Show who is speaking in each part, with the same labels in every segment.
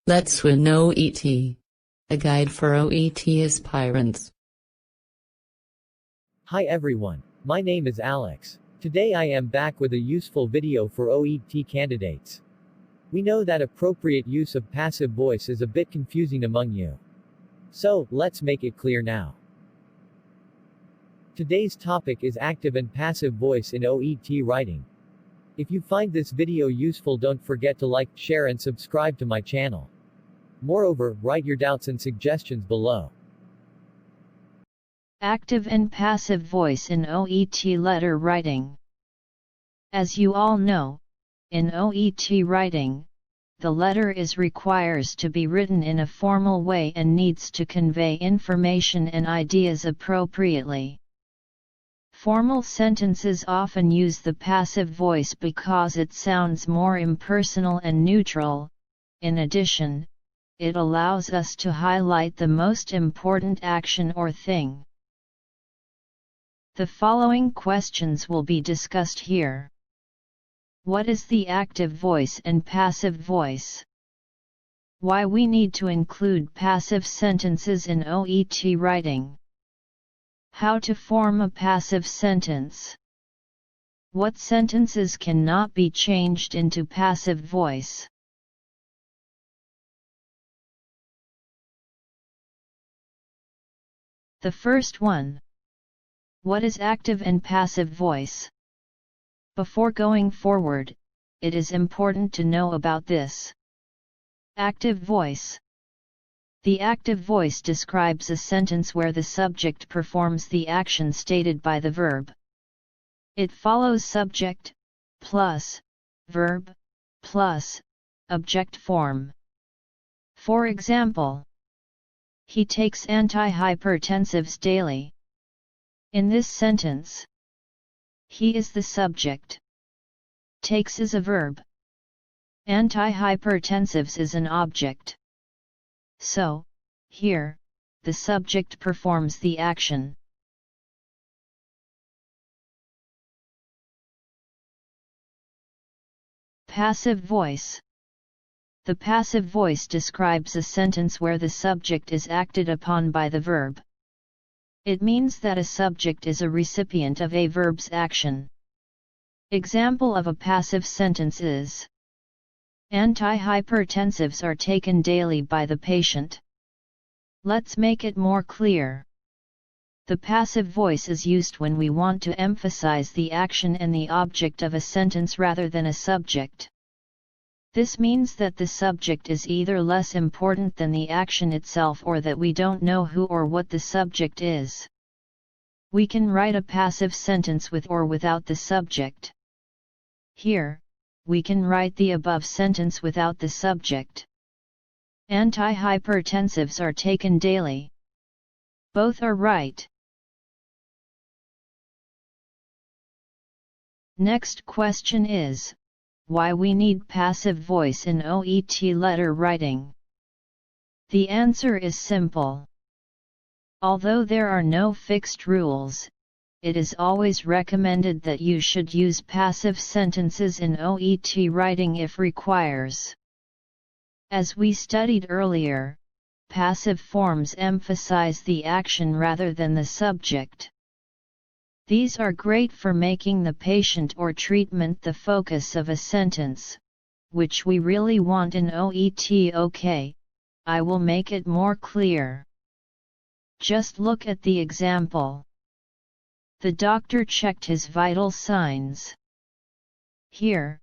Speaker 1: Let's win OET. A guide for OET aspirants.
Speaker 2: Hi everyone, my name is Alex. Today I am back with a useful video for OET candidates. We know that appropriate use of passive voice is a bit confusing among you. So, let's make it clear now. Today's topic is active and passive voice in OET writing. If you find this video useful, don't forget to like, share and subscribe to my channel. Moreover, write your doubts and suggestions below.
Speaker 3: Active and passive voice in OET letter writing. As you all know, in OET writing, the letter requires to be written in a formal way and needs to convey information and ideas appropriately. Formal sentences often use the passive voice because it sounds more impersonal and neutral. In addition, it allows us to highlight the most important action or thing. The following questions will be discussed here. What is the active voice and passive voice? Why we need to include passive sentences in OET writing? How to form a passive sentence? What sentences cannot be changed into passive voice? The first one. What is active and passive voice? Before going forward, it is important to know about this. Active voice. The active voice describes a sentence where the subject performs the action stated by the verb. It follows subject, plus, verb, plus, object form. For example, he takes antihypertensives daily. In this sentence, he is the subject. Takes is a verb. Antihypertensives is an object. So, here, the subject performs the action. Passive voice. The passive voice describes a sentence where the subject is acted upon by the verb. It means that a subject is a recipient of a verb's action. Example of a passive sentence is: antihypertensives are taken daily by the patient. Let's make it more clear. The passive voice is used when we want to emphasize the action and the object of a sentence rather than a subject. This means that the subject is either less important than the action itself or that we don't know who or what the subject is. We can write a passive sentence with or without the subject. Here, we can write the above sentence without the subject. Antihypertensives are taken daily. Both are right. Next question is, why we need passive voice in OET letter writing? The answer is simple. Although there are no fixed rules, it is always recommended that you should use passive sentences in OET writing if requires. As we studied earlier, passive forms emphasize the action rather than the subject. These are great for making the patient or treatment the focus of a sentence, which we really want in OET. Okay, I will make it more clear. Just look at the example. The doctor checked his vital signs. Here,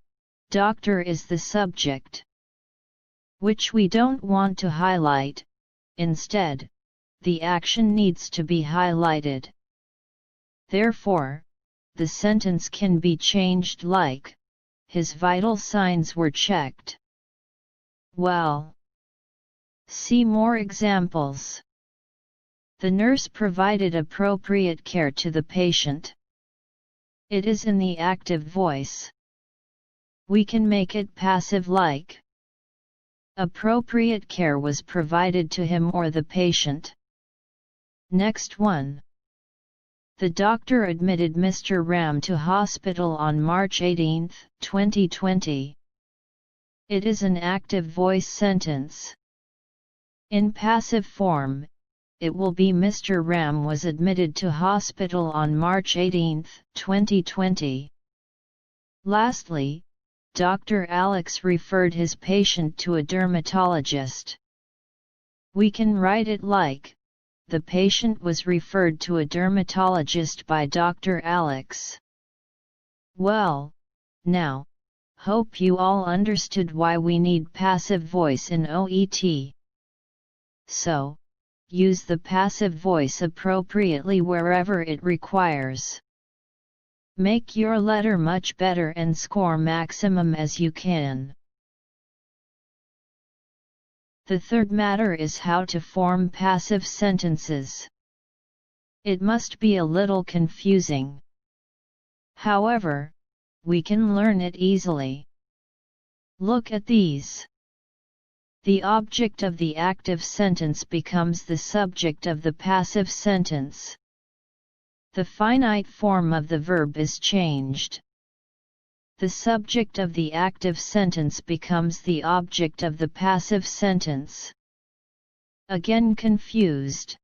Speaker 3: doctor is the subject, which we don't want to highlight. Instead, the action needs to be highlighted. Therefore, the sentence can be changed like, his vital signs were checked. Well, see more examples. The nurse provided appropriate care to the patient. It is in the active voice. We can make it passive like, appropriate care was provided to him or the patient. Next one. The doctor admitted Mr. Ram to hospital on March 18, 2020. It is an active voice sentence. In passive form, it will be Mr. Ram was admitted to hospital on March 18, 2020. Lastly, Dr. Alex referred his patient to a dermatologist. We can write it like, the patient was referred to a dermatologist by Dr. Alex. Well, now, hope you all understood why we need passive voice in OET. So, use the passive voice appropriately wherever it requires. Make your letter much better and score maximum as you can. The third matter is how to form passive sentences. It must be a little confusing. However, we can learn it easily. Look at these. The object of the active sentence becomes the subject of the passive sentence. The finite form of the verb is changed. The subject of the active sentence becomes the object of the passive sentence. Again confused?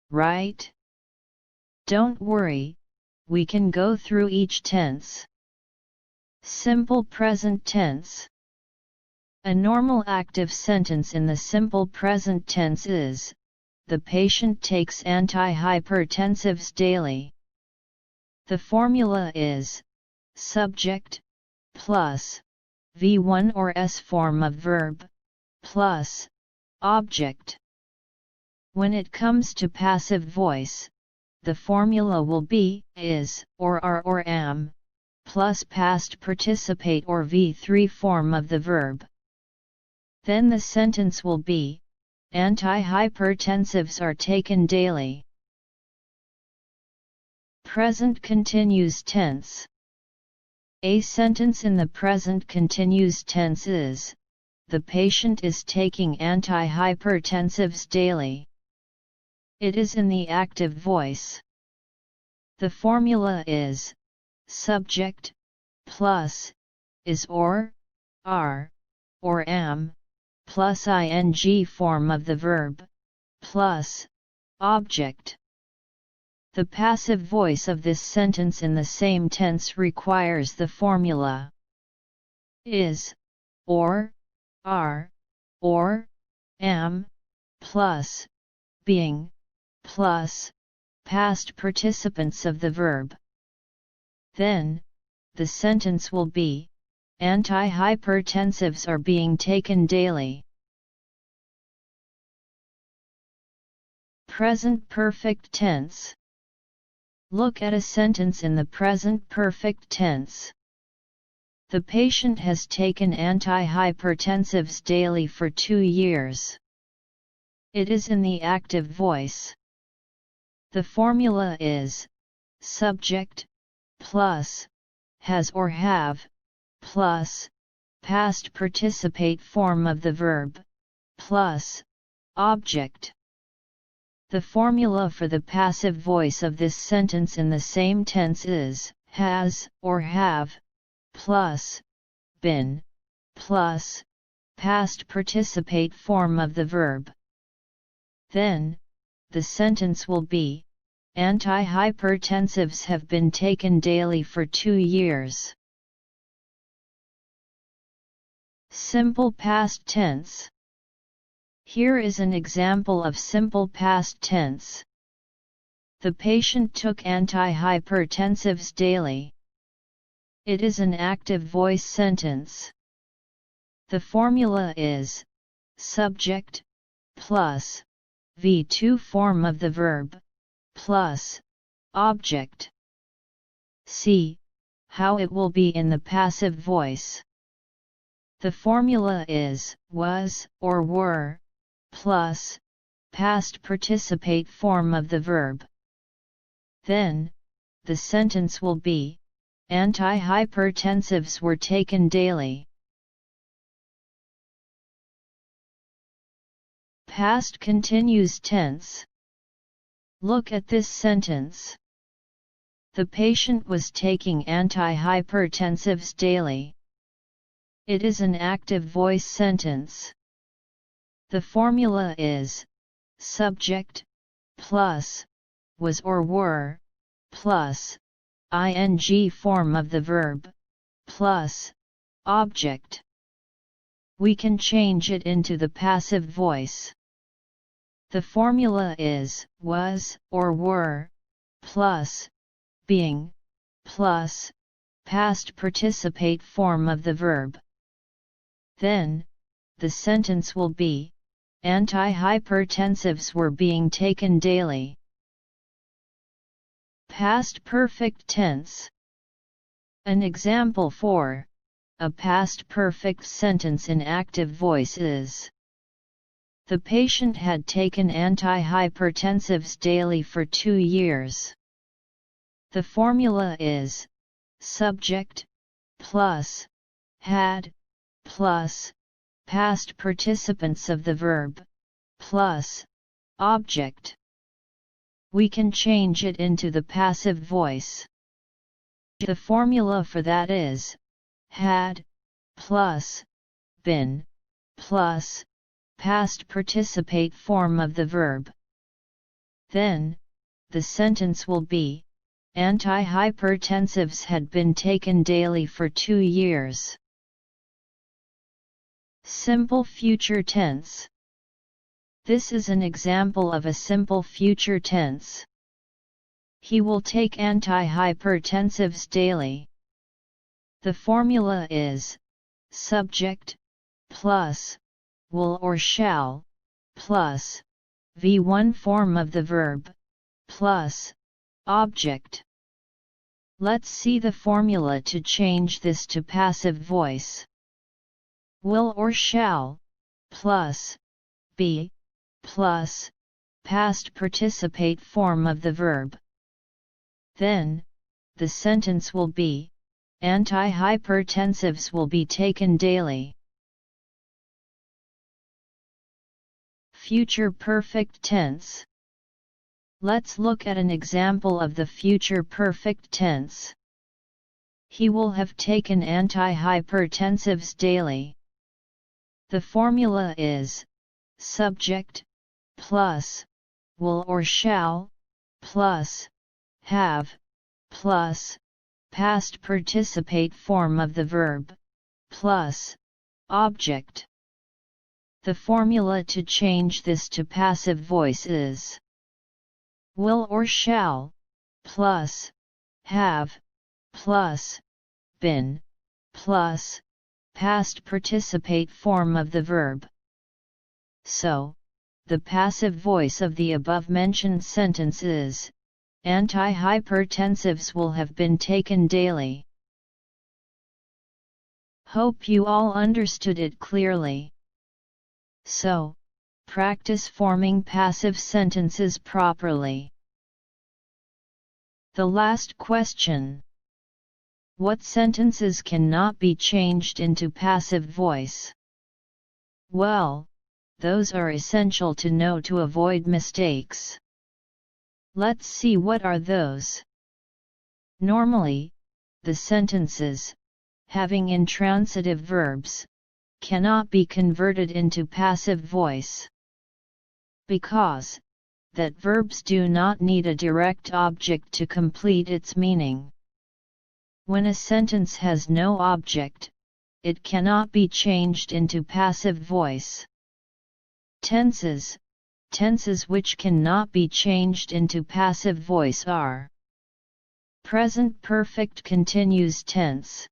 Speaker 3: Right? Don't worry, we can go through each tense. Simple present tense. A normal active sentence in the simple present tense is, the patient takes antihypertensives daily. The formula is, subject, plus, V1 or S form of verb, plus, object. When it comes to passive voice, the formula will be, is, or are or am, plus past participate or V3 form of the verb. Then the sentence will be, antihypertensives are taken daily. Present continuous tense. A sentence in the present continuous tense is, the patient is taking antihypertensives daily. It is in the active voice. The formula is, subject, plus, is or, are, or am, plus ing form of the verb, plus, object. The passive voice of this sentence in the same tense requires the formula is, or, are, or, am, plus, being, plus, past participants of the verb. Then, the sentence will be, antihypertensives are being taken daily. Present perfect tense. Look at a sentence in the present perfect tense. The patient has taken antihypertensives daily for 2 years. It is in the active voice. The formula is, subject, plus, has or have, plus, past participate form of the verb, plus, object. The formula for the passive voice of this sentence in the same tense is, has, or have, plus, been, plus, past participate form of the verb. Then, the sentence will be, antihypertensives have been taken daily for 2 years. Simple past tense. Here is an example of simple past tense. The patient took antihypertensives daily. It is an active voice sentence. The formula is, subject, plus, V2 form of the verb, plus, object. See how it will be in the passive voice. The formula is, was, or were, plus, past participate form of the verb. Then, the sentence will be, antihypertensives were taken daily. Past continuous tense. Look at this sentence. The patient was taking antihypertensives daily. It is an active voice sentence. The formula is subject plus was or were plus ing form of the verb plus object. We can change it into the passive voice. The formula is was or were plus being plus past participate form of the verb. Then, the sentence will be, antihypertensives were being taken daily. Past perfect tense. An example for a past perfect sentence in active voice is: the patient had taken antihypertensives daily for 2 years. The formula is subject plus had plus past participants of the verb plus object. We can change it into the passive voice. The formula for that is had plus been plus past participate form of the verb. Then, the sentence will be, antihypertensives had been taken daily for 2 years. Simple future tense. This is an example of a simple future tense. He will take antihypertensives daily. The formula is subject plus will or shall plus v1 form of the verb plus object. Let's see the formula to change this to passive voice. Will or shall plus be plus past participate form of the verb. Then, the sentence will be, antihypertensives will be taken daily. Future perfect tense. Let's look at an example of the future perfect tense. He will have taken antihypertensives daily. The formula is subject plus will or shall plus have plus past participate form of the verb plus object. The formula to change this to passive voice is will or shall plus have plus been plus past participate form of the verb. So, the passive voice of the above-mentioned sentence is, antihypertensives will have been taken daily. Hope you all understood it clearly. So, practice forming passive sentences properly. The last question. What sentences cannot be changed into passive voice? Well, those are essential to know to avoid mistakes. Let's see what are those. Normally, the sentences, having intransitive verbs, cannot be converted into passive voice. Because, that verbs do not need a direct object to complete its meaning. When a sentence has no object, it cannot be changed into passive voice. Tenses which cannot be changed into passive voice are present perfect continuous tense,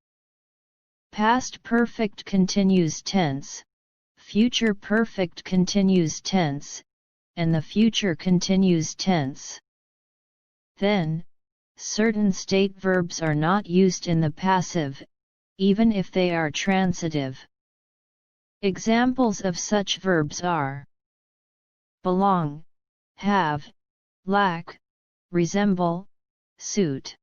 Speaker 3: past perfect continuous tense, future perfect continuous tense, and the future continuous tense. Then, certain state verbs are not used in the passive, even if they are transitive. Examples of such verbs are belong, have, lack, resemble, suit.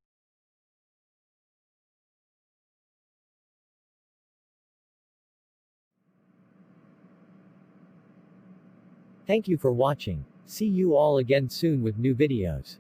Speaker 2: Thank you for watching. See you all again soon with new videos.